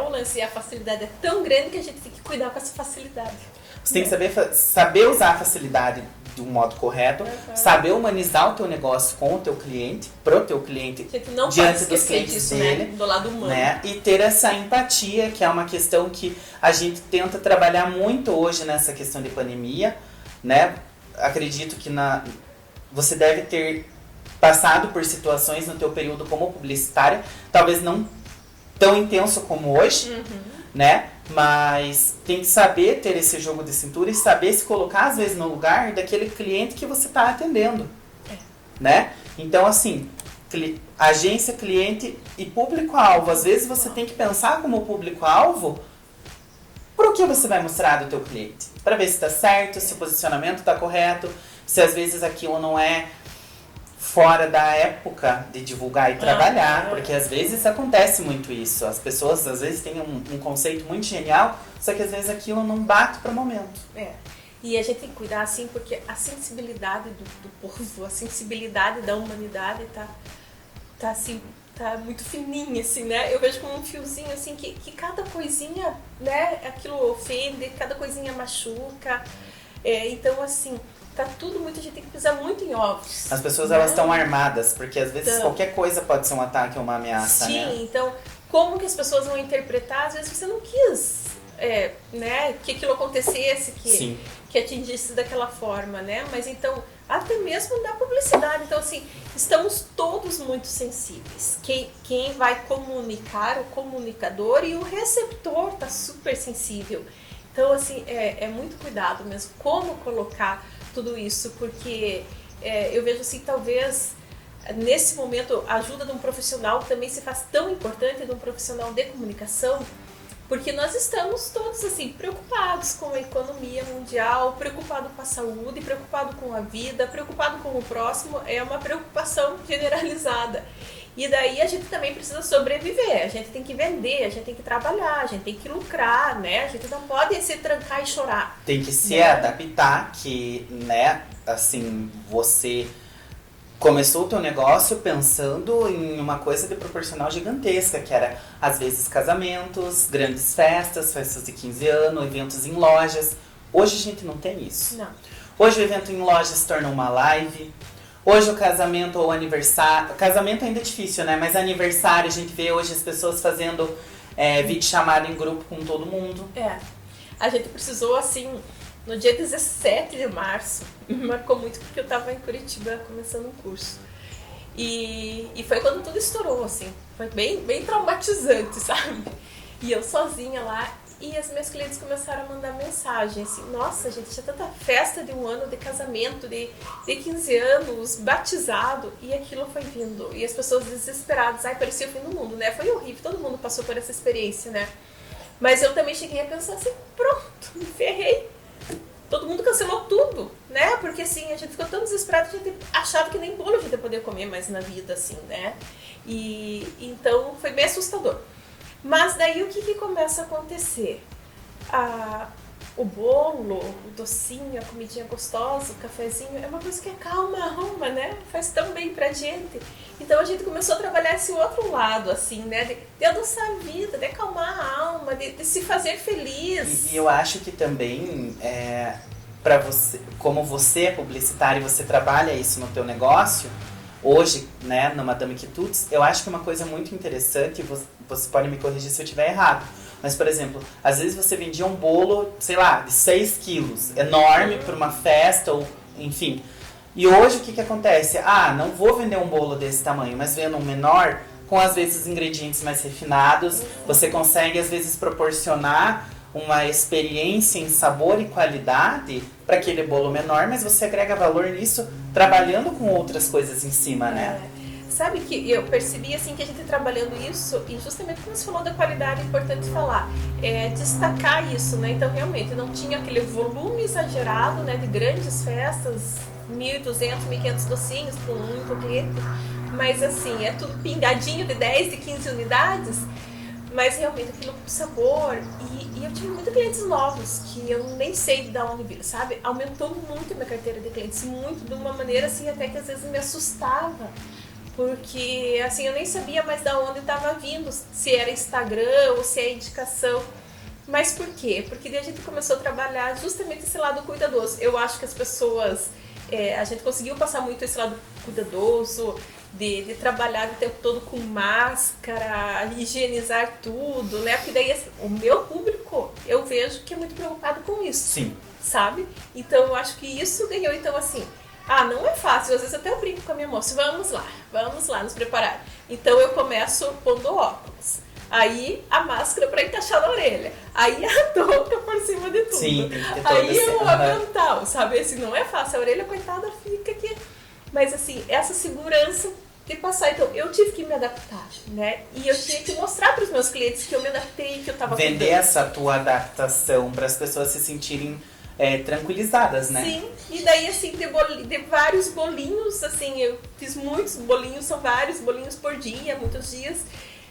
O lance e a facilidade é tão grande que a gente tem que cuidar com essa facilidade. Você tem que saber usar a facilidade de um modo correto, saber humanizar o teu negócio com o teu cliente, pro teu cliente, não diante dos clientes disso, dele, né? Do lado humano. Né? E ter essa empatia, que é uma questão que a gente tenta trabalhar muito hoje nessa questão de pandemia, né? Acredito que você deve ter passado por situações no teu período como publicitária, talvez não tão intenso como hoje, né? Mas tem que saber ter esse jogo de cintura e saber se colocar, às vezes, no lugar daquele cliente que você está atendendo, né? Então, assim, agência, cliente e público-alvo. Às vezes você tem que pensar como público-alvo pro que você vai mostrar do teu cliente. Para ver se está certo, se o posicionamento está correto, se às vezes aquilo não é fora da época de divulgar e trabalhar, porque às vezes acontece muito isso. As pessoas às vezes têm um conceito muito genial, só que às vezes aquilo não bate para o momento. E a gente tem que cuidar assim, porque a sensibilidade do povo, a sensibilidade da humanidade tá muito fininha, assim, né? Eu vejo como um fiozinho, assim, que cada coisinha, né, aquilo ofende, cada coisinha machuca. Então, assim, tá tudo muito, a gente tem que pisar muito em ovos. As pessoas, elas estão armadas, porque às vezes qualquer coisa pode ser um ataque ou uma ameaça, sim, né? Sim, então, como que as pessoas vão interpretar? Às vezes você não quis, né, que aquilo acontecesse, que atingisse daquela forma, né? Mas então, até mesmo da publicidade. Então, assim, estamos todos muito sensíveis. Quem vai comunicar, o comunicador, e o receptor tá super sensível. Então, assim, é muito cuidado mesmo como colocar tudo isso, porque eu vejo assim, talvez nesse momento a ajuda de um profissional também se faz tão importante, de um profissional de comunicação, porque nós estamos todos assim preocupados com a economia mundial, preocupados com a saúde, preocupados com a vida, preocupados com o próximo, é uma preocupação generalizada. E daí a gente também precisa sobreviver, a gente tem que vender, a gente tem que trabalhar, a gente tem que lucrar, né? A gente não pode se trancar e chorar. Tem que se adaptar, que, né, assim, você começou o teu negócio pensando em uma coisa de proporcional gigantesca, que era, às vezes, casamentos, grandes festas, festas de 15 anos, eventos em lojas. Hoje a gente não tem isso. Não. Hoje o evento em loja se torna uma live. Hoje o casamento ou aniversário... Casamento ainda é difícil, né? Mas aniversário, a gente vê hoje as pessoas fazendo vídeo chamada em grupo com todo mundo. A gente precisou, assim, no dia 17 de março, me marcou muito porque eu estava em Curitiba começando um curso. E foi quando tudo estourou, assim. Foi bem, bem traumatizante, sabe? E eu sozinha lá, e as minhas clientes começaram a mandar mensagem, assim, nossa, gente, tinha tanta festa de um ano de casamento, de 15 anos, batizado, e aquilo foi vindo. E as pessoas desesperadas, parecia o fim do mundo, né? Foi horrível, todo mundo passou por essa experiência, né? Mas eu também cheguei a pensar assim, pronto, me ferrei. Todo mundo cancelou tudo, né? Porque assim, a gente ficou tão desesperado que a gente achava que nem bolo a gente ia poder comer mais na vida, assim, né? E então foi bem assustador. Mas daí o que começa a acontecer? O bolo, o docinho, a comidinha gostosa, o cafezinho, é uma coisa que acalma a alma, né? Faz tão bem pra gente. Então a gente começou a trabalhar esse outro lado, assim, né? De adoçar a vida, de acalmar a alma, de se fazer feliz. E eu acho que também, para você, como você é publicitário e você trabalha isso no teu negócio, hoje, né, no Madame Quitutes, eu acho que é uma coisa muito interessante, você pode me corrigir se eu estiver errado, mas, por exemplo, às vezes você vendia um bolo, sei lá, de 6 quilos, enorme para uma festa, ou enfim. E hoje o que acontece? Não vou vender um bolo desse tamanho, mas vendo um menor, com às vezes ingredientes mais refinados, você consegue às vezes proporcionar uma experiência em sabor e qualidade para aquele bolo menor, mas você agrega valor nisso trabalhando com outras coisas em cima, né? Sabe que eu percebi assim que a gente trabalhando isso, e justamente como você falou da qualidade, é importante falar, destacar isso, né? Então realmente não tinha aquele volume exagerado, né, de grandes festas, 1.200, 1.500 docinhos para um único cliente, mas assim, é tudo pingadinho de 10, de 15 unidades, mas realmente aquilo com sabor, e eu tive muitos clientes novos que eu nem sei de onde viram, sabe? Aumentou muito a minha carteira de clientes, muito, de uma maneira assim até que às vezes me assustava, porque assim eu nem sabia mais de onde estava vindo, se era Instagram ou se é indicação, Mas por quê? Porque daí a gente começou a trabalhar justamente esse lado cuidadoso. Eu acho que as pessoas, a gente conseguiu passar muito esse lado cuidadoso, de trabalhar o tempo todo com máscara, higienizar tudo, né? Porque daí assim, o meu público, eu vejo que é muito preocupado com isso. Sim. Sabe? Então eu acho que isso ganhou. Então assim, não é fácil. Às vezes até eu brinco com a minha moça, vamos lá nos preparar. Então eu começo pondo óculos. Aí a máscara para encaixar na orelha. Aí a touca por cima de tudo. Sim, tem que ter aí o avental, sabe? Assim, não é fácil. A orelha, coitada, fica aqui. Mas assim, essa segurança de passar. Então, eu tive que me adaptar, né? E eu tinha que mostrar para os meus clientes que eu me adaptei, que eu estava vender essa tua adaptação para as pessoas se sentirem tranquilizadas, né? Sim, e daí assim, de vários bolinhos, assim, eu fiz muitos bolinhos, são vários bolinhos por dia, muitos dias.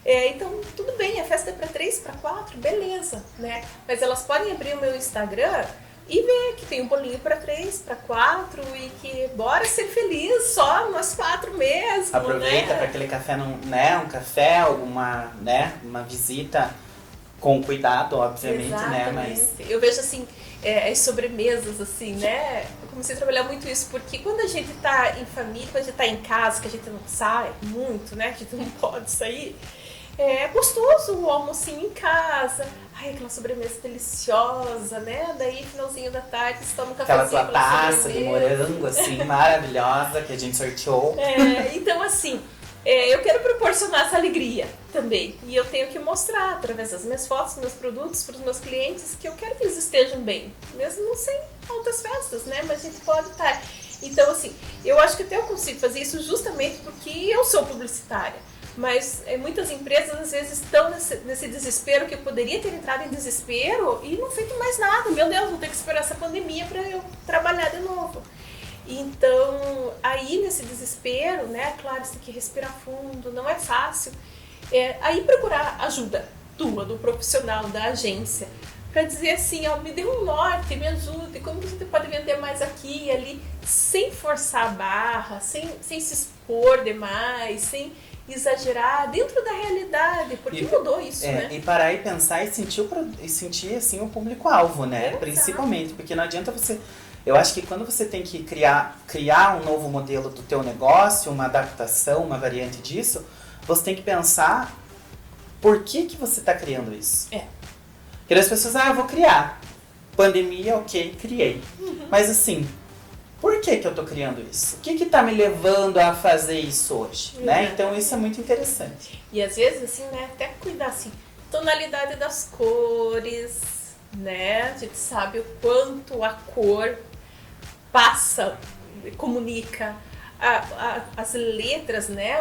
Então, tudo bem, a festa é para 3, para 4, beleza, né? Mas elas podem abrir o meu Instagram e ver que tem um bolinho para 3, para 4 e que bora ser feliz só nós 4 mesmo. Aproveita né? para aquele café, um café, alguma, né, uma visita com cuidado, obviamente, Exatamente. né? Mas eu vejo assim, as sobremesas, assim, né? Eu comecei a trabalhar muito isso, porque quando a gente tá em família, quando a gente tá em casa, que a gente não sai muito, né? Que a gente não pode sair. É gostoso o almocinho em casa. Ai, aquela sobremesa deliciosa, né? Daí, finalzinho da tarde, você toma um cafezinho. Aquela tua taça de morango, assim, maravilhosa, que a gente sorteou. Então, assim, eu quero proporcionar essa alegria também. E eu tenho que mostrar, através das minhas fotos, dos meus produtos, para os meus clientes, que eu quero que eles estejam bem. Mesmo sem altas festas, né? Mas a gente pode estar. Então, assim, eu acho que até eu consigo fazer isso justamente porque eu sou publicitária. Mas muitas empresas às vezes estão nesse desespero, que eu poderia ter entrado em desespero e não feito mais nada. Meu Deus, vou ter que esperar essa pandemia para eu trabalhar de novo. Então, aí nesse desespero, né, claro, você tem que respirar fundo, não é fácil. Aí procurar ajuda tua, do profissional, da agência, para dizer assim, ó, me dê um norte, me ajude, como você pode vender mais aqui e ali, sem forçar a barra, sem se expor demais, sem exagerar, dentro da realidade, porque mudou isso, né? E parar e pensar e sentir assim, o público-alvo, né? Exato. Principalmente, porque não adianta você... Eu acho que quando você tem que criar um novo modelo do teu negócio, uma adaptação, uma variante disso, você tem que pensar por que você está criando isso. Porque as pessoas, eu vou criar. Pandemia, ok, criei. Mas assim, por que eu tô criando isso? O que tá me levando a fazer isso hoje? Né? Então isso é muito interessante. E às vezes, assim, né, até cuidar, assim, tonalidade das cores, né? A gente sabe o quanto a cor passa, comunica, as letras, né?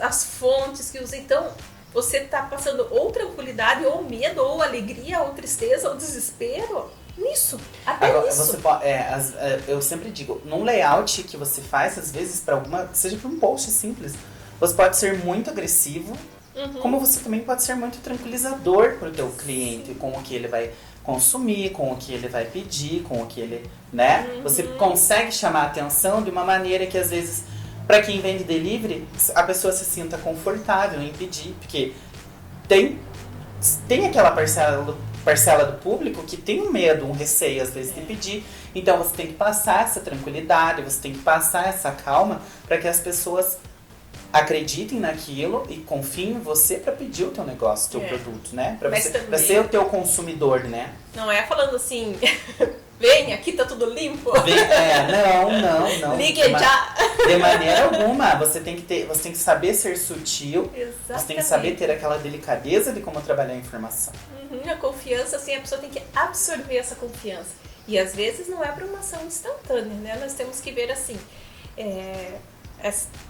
As fontes que usa. Então, você tá passando ou tranquilidade, ou medo, ou alegria, ou tristeza, ou desespero. Nisso, até agora, nisso. Você pode, eu sempre digo, num layout que você faz, às vezes, seja para um post simples, você pode ser muito agressivo, como você também pode ser muito tranquilizador para o teu cliente, com o que ele vai consumir, com o que ele vai pedir, com o que ele, né? Você consegue chamar a atenção de uma maneira que, às vezes, para quem vende delivery, a pessoa se sinta confortável em pedir, porque tem aquela parcela do público que tem um medo, um receio às vezes de pedir. Então você tem que passar essa tranquilidade, você tem que passar essa calma para que as pessoas acreditem naquilo e confiem em você para pedir o teu negócio, o teu produto, né? Para ser o teu consumidor, né? Não é falando assim, vem, aqui tá tudo limpo. Não. Ligue já. De maneira alguma, você tem que saber ser sutil. Exatamente. Você tem que saber ter aquela delicadeza de como trabalhar a informação. A confiança, assim, a pessoa tem que absorver essa confiança. E às vezes não é para uma ação instantânea, né? Nós temos que ver assim,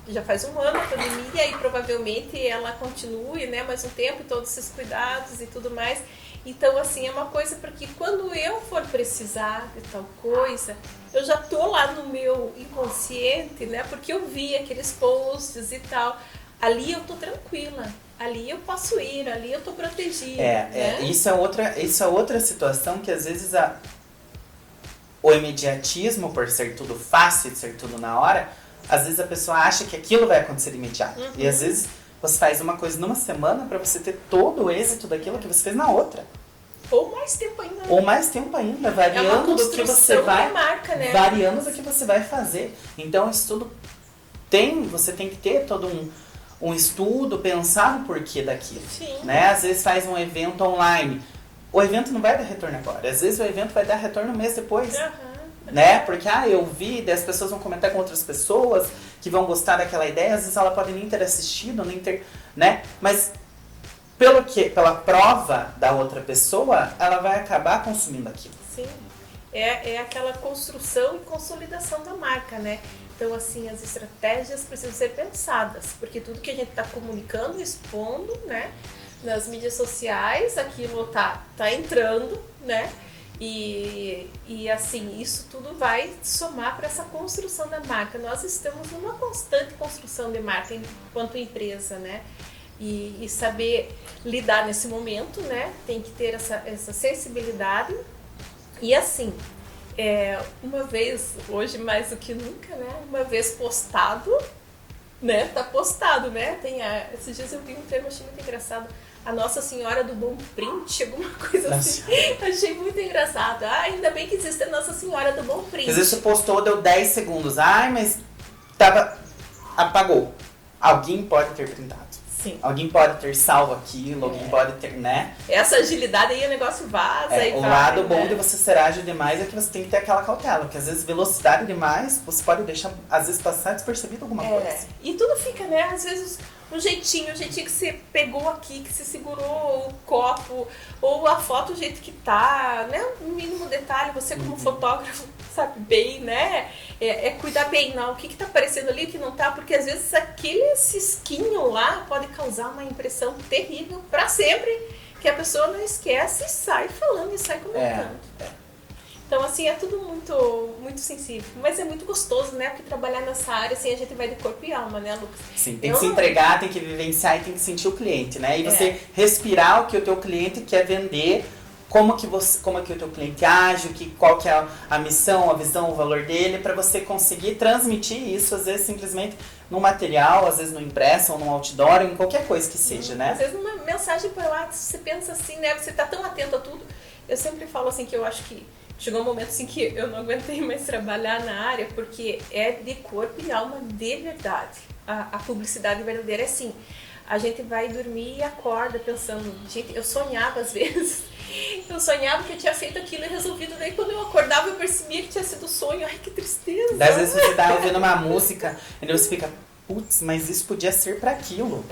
já faz um ano a pandemia e provavelmente ela continue, né? Mais um tempo, todos esses cuidados e tudo mais. Então, assim, é uma coisa porque quando eu for precisar de tal coisa, eu já tô lá no meu inconsciente, né? Porque eu vi aqueles posts e tal. Ali eu tô tranquila. Ali eu posso ir, ali eu tô protegida. Né? Isso é outra situação que às vezes o imediatismo, por ser tudo fácil, ser tudo na hora, às vezes a pessoa acha que aquilo vai acontecer de imediato. E às vezes você faz uma coisa numa semana para você ter todo o êxito daquilo que você fez na outra. Ou mais tempo ainda. Ou mais tempo ainda, variando do que você vai. Marca, né? Variando do que você vai fazer. Então isso tudo você tem que ter todo um estudo, pensar no porquê daquilo. Sim. Né? Às vezes faz um evento online. O evento não vai dar retorno agora. Às vezes o evento vai dar retorno um mês depois. Né? Porque, eu vi, daí as pessoas vão comentar com outras pessoas que vão gostar daquela ideia. Às vezes ela pode nem ter assistido, nem ter, né? Mas pela prova da outra pessoa, ela vai acabar consumindo aquilo. Sim. É aquela construção e consolidação da marca, né? Então, assim, as estratégias precisam ser pensadas, porque tudo que a gente está comunicando, expondo, né, nas mídias sociais, aquilo tá entrando, né? E assim, isso tudo vai somar para essa construção da marca. Nós estamos numa constante construção de marca enquanto empresa, né? E saber lidar nesse momento, né? Tem que ter essa sensibilidade. E assim, uma vez, hoje mais do que nunca, né? Uma vez postado, né? Tá postado, né? Esses dias eu vi um termo, achei muito engraçado. A Nossa Senhora do Bom Print, alguma coisa assim. Achei muito engraçado. Ainda bem que existe a Nossa Senhora do Bom Print. Às vezes você postou, deu 10 segundos. Mas apagou. Alguém pode ter printado. Sim. Alguém pode ter salvo aquilo, alguém pode ter, né? Essa agilidade aí, o negócio vaza e o vai, lado bom né? de você ser ágil demais é que você tem que ter aquela cautela, porque às vezes velocidade demais, você pode deixar, às vezes, passar despercebido alguma coisa. E tudo fica, né? Às vezes um jeitinho que você pegou aqui, que você segurou o copo, ou a foto o jeito que tá, né? Um mínimo detalhe, você como fotógrafo sabe bem, né? Cuidar bem, não, o que tá aparecendo ali, o que não tá, porque às vezes aquele cisquinho lá pode causar uma impressão terrível pra sempre, que a pessoa não esquece e sai falando e sai comentando. Então, assim, é tudo muito, muito sensível. Mas é muito gostoso, né? Porque trabalhar nessa área, assim, a gente vai de corpo e alma, né, Lucas? Sim, tem que se entregar, tem que vivenciar e tem que sentir o cliente, né? E você respirar o que o teu cliente quer vender, como que o teu cliente age, qual que é a missão, a visão, o valor dele, para você conseguir transmitir isso, às vezes, simplesmente num material, às vezes no impresso, ou num outdoor, ou em qualquer coisa que seja, né? Às vezes numa mensagem por lá, você pensa assim, né? Você tá tão atento a tudo. Eu sempre falo assim que eu acho que chegou um momento assim que eu não aguentei mais trabalhar na área, porque é de corpo e alma de verdade. A publicidade verdadeira é assim. A gente vai dormir e acorda pensando, gente, eu sonhava às vezes. Eu sonhava que eu tinha feito aquilo e resolvido. Daí quando eu acordava eu percebia que tinha sido sonho. Ai, que tristeza. Às vezes você tá ouvindo uma música e você fica, putz, mas isso podia ser para aquilo.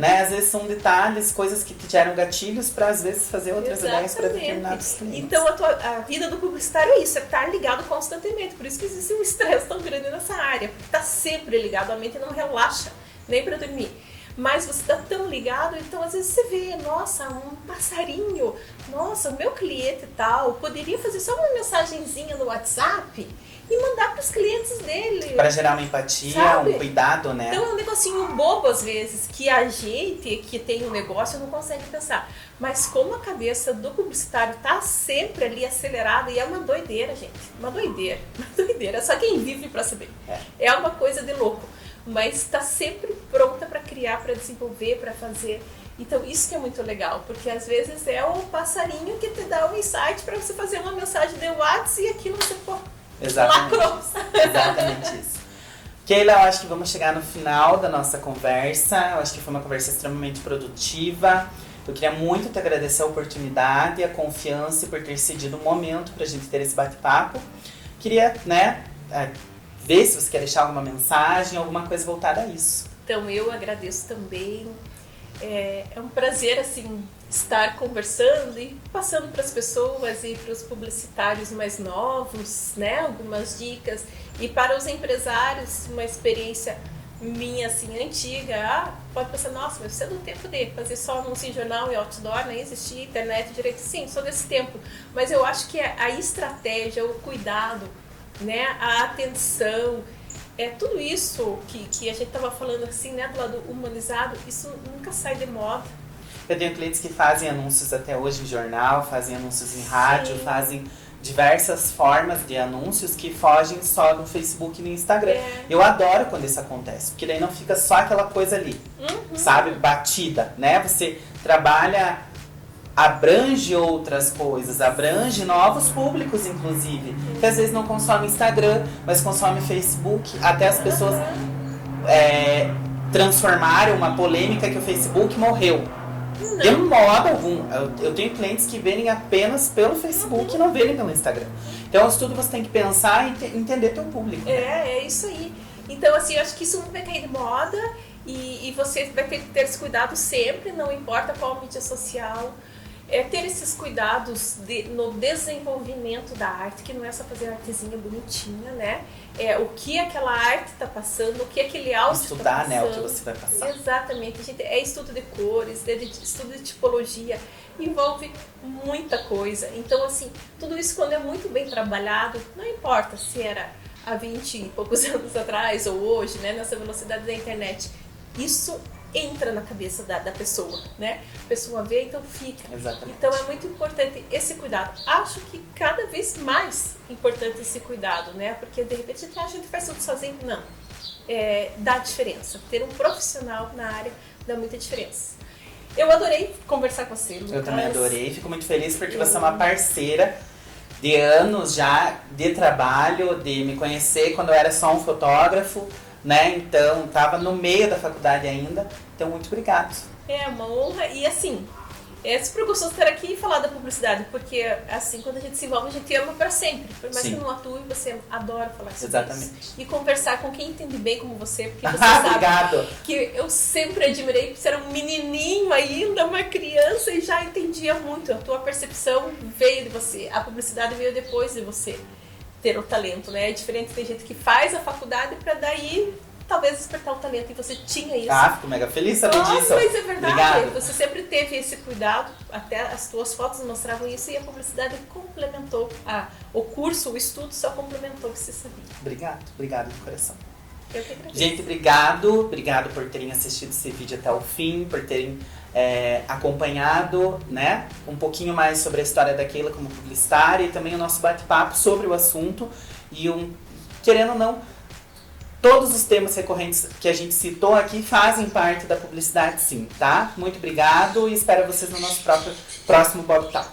Né? Às vezes são detalhes, coisas que te geram gatilhos para às vezes fazer outras ideias para determinados clientes. Então a vida do publicitário é isso, é estar ligado constantemente. Por isso que existe um estresse tão grande nessa área. Porque tá sempre ligado, a mente não relaxa, nem para dormir. Mas você tá tão ligado, então às vezes você vê, nossa, um passarinho, nossa, o meu cliente tal, poderia fazer só uma mensagenzinha no WhatsApp e mandar para os clientes dele. Para gerar uma empatia, sabe? Um cuidado, né? Então é um negocinho bobo às vezes, que a gente que tem um negócio não consegue pensar. Mas como a cabeça do publicitário tá sempre ali acelerada, e é uma doideira, gente. Uma doideira. Só quem vive para saber. É uma coisa de louco. Mas está sempre pronta para criar, para desenvolver, para fazer. Então isso que é muito legal, porque às vezes é o passarinho que te dá um insight para você fazer uma mensagem de WhatsApp e aquilo você lacrou. Exatamente isso. Keila, eu acho que vamos chegar no final da nossa conversa. Eu acho que foi uma conversa extremamente produtiva. Eu queria muito te agradecer a oportunidade, a confiança e por ter cedido um momento para a gente ter esse bate-papo. Queria, né, ver se você quer deixar alguma mensagem, alguma coisa voltada a isso. Então eu agradeço também. É um prazer assim estar conversando e passando para as pessoas e para os publicitários mais novos, né, algumas dicas, e para os empresários uma experiência minha assim antiga. Pode pensar, nossa, mas você é do tempo de fazer só anúncio em jornal e outdoor, nem existia internet direito. Sim, sou desse tempo, mas eu acho que a estratégia, o cuidado, né, a atenção, tudo isso que a gente estava falando assim, né, do lado humanizado, isso nunca sai de moda. Eu tenho clientes que fazem anúncios até hoje em jornal, fazem anúncios em rádio, fazem diversas formas de anúncios que fogem só no Facebook e no Instagram. Eu adoro quando isso acontece, porque daí não fica só aquela coisa ali, sabe, batida, né? Você trabalha abrange outras coisas, abrange novos públicos, inclusive, que às vezes não consomem Instagram, mas consomem Facebook, até as pessoas transformaram uma polêmica que o Facebook morreu. De modo algum. Eu tenho clientes que vendem apenas pelo Facebook e não vendem pelo Instagram. Então, é um estudo você tem que pensar e entender teu público. É isso aí. Então, assim, eu acho que isso não vai cair de moda e você vai ter que ter esse cuidado sempre, não importa qual mídia social. Ter esses cuidados no desenvolvimento da arte, que não é só fazer artezinha bonitinha, né? O que aquela arte está passando, o que aquele áudio está passando. Estudar, né, o que você vai passar. Exatamente. Gente, estudo de cores, estudo de tipologia, envolve muita coisa. Então, assim, tudo isso quando é muito bem trabalhado, não importa se era há 20 e poucos anos atrás ou hoje, né, nessa velocidade da internet, isso entra na cabeça da pessoa, né? A pessoa vê, então fica. Exatamente. Então é muito importante esse cuidado. Acho que cada vez mais importante esse cuidado, né? Porque de repente a gente faz tudo sozinho. Não. Dá diferença. Ter um profissional na área dá muita diferença. Eu adorei conversar com você, Lucas. Eu também adorei. Fico muito feliz porque você é uma parceira de anos já de trabalho, de me conhecer quando eu era só um fotógrafo, né? Então, tava no meio da faculdade ainda. Então, muito obrigado. É uma honra. E assim, é super gostoso estar aqui e falar da publicidade, porque assim, quando a gente se envolve, a gente ama para sempre. Por mais que não atue, você adora falar sobre Exatamente. isso. E conversar com quem entende bem como você, porque você sabe Obrigado. que eu sempre admirei, porque você era um menininho ainda, uma criança, e já entendia muito. A tua percepção veio de você, a publicidade veio depois de você ter o talento, né? É diferente, tem gente que faz a faculdade para daí talvez despertar o talento, e você tinha isso. Fico mega feliz de saber disso. Mas é verdade. Obrigado. Você sempre teve esse cuidado, até as tuas fotos mostravam isso, e a publicidade complementou. O curso, o estudo só complementou o que você sabia. Obrigado de coração. Eu que agradeço. Gente, obrigado por terem assistido esse vídeo até o fim, por terem acompanhado, né, um pouquinho mais sobre a história da Keila como publicitária e também o nosso bate-papo sobre o assunto. E querendo ou não, todos os temas recorrentes que a gente citou aqui fazem parte da publicidade, sim, tá? Muito obrigado e espero vocês no nosso próximo Bob Talk.